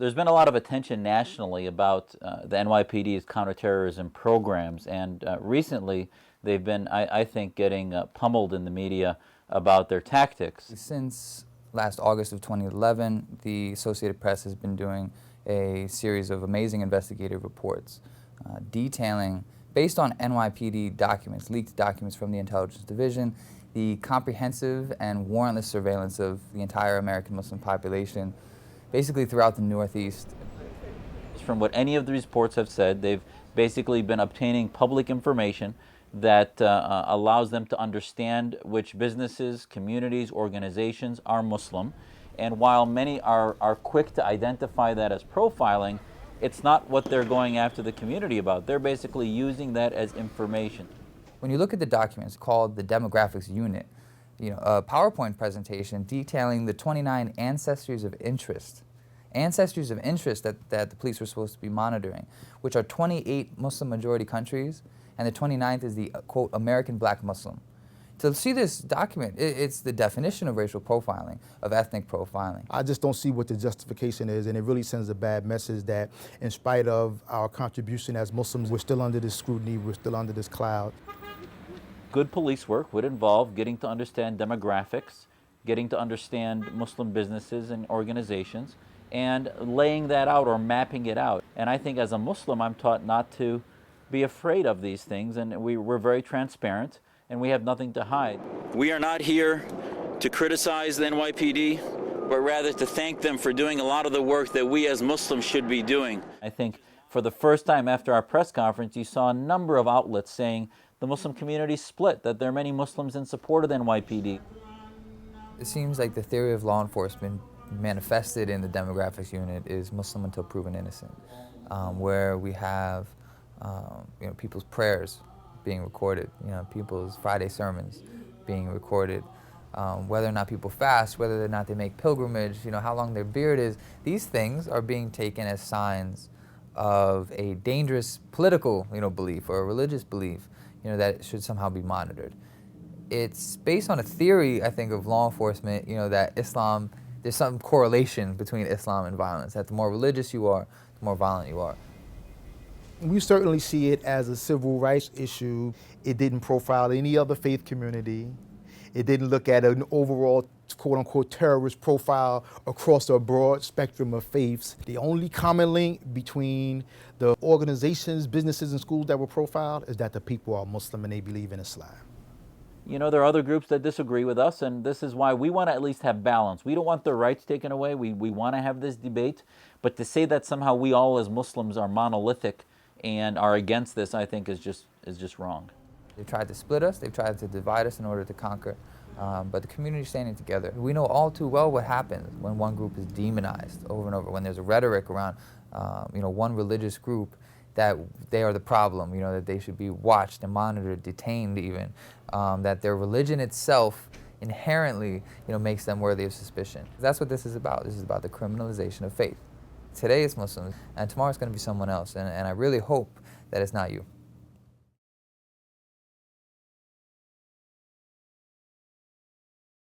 There's been a lot of attention nationally about the NYPD's counterterrorism programs, and recently they've been, I think, getting pummeled in the media about their tactics. Since last August of 2011, the Associated Press has been doing a series of amazing investigative reports detailing, based on NYPD documents, leaked documents from the Intelligence Division, the comprehensive and warrantless surveillance of the entire American Muslim population, basically throughout the Northeast. From what any of the reports have said, they've basically been obtaining public information that allows them to understand which businesses, communities, organizations are Muslim. And while many are quick to identify that as profiling, it's not what they're going after the community about. They're basically using that as information. When you look at the documents called the Demographics Unit, a PowerPoint presentation detailing the 29 ancestries of interest that the police were supposed to be monitoring, which are 28 Muslim majority countries, and the 29th is the, quote, American Black Muslim. To see this document, it's the definition of racial profiling, of ethnic profiling. I just don't see what the justification is, and it really sends a bad message that in spite of our contribution as Muslims, we're still under this scrutiny, we're still under this cloud. Good police work would involve getting to understand demographics, getting to understand Muslim businesses and organizations, and laying that out or mapping it out. And I think as a Muslim, I'm taught not to be afraid of these things, and we're very transparent, and we have nothing to hide. We are not here to criticize the NYPD, but rather to thank them for doing a lot of the work that we as Muslims should be doing. I think for the first time after our press conference, you saw a number of outlets saying the Muslim community split, that there are many Muslims in support of the NYPD. It seems like the theory of law enforcement manifested in the Demographics Unit is Muslim until proven innocent, where we have people's prayers being recorded, people's Friday sermons being recorded, whether or not people fast, whether or not they make pilgrimage, how long their beard is. These things are being taken as signs of a dangerous political, belief or a religious belief, that it should somehow be monitored. It's based on a theory, I think, of law enforcement, that Islam, there's some correlation between Islam and violence, that the more religious you are, the more violent you are. We certainly see it as a civil rights issue. It didn't profile any other faith community. It didn't look at an overall, quote-unquote, terrorist profile across a broad spectrum of faiths. The only common link between the organizations, businesses, and schools that were profiled is that the people are Muslim and they believe in Islam. There are other groups that disagree with us, and this is why we want to at least have balance. We don't want their rights taken away. We want to have this debate, but to say that somehow we all as Muslims are monolithic and are against this, I think is just wrong. They've tried to split us, they've tried to divide us in order to conquer, but the community is standing together. We know all too well what happens when one group is demonized over and over, when there's a rhetoric around one religious group that they are the problem, that they should be watched and monitored, detained even, that their religion itself inherently makes them worthy of suspicion. That's what this is about. This is about the criminalization of faith. Today it's Muslims, and tomorrow it's going to be someone else, and I really hope that it's not you.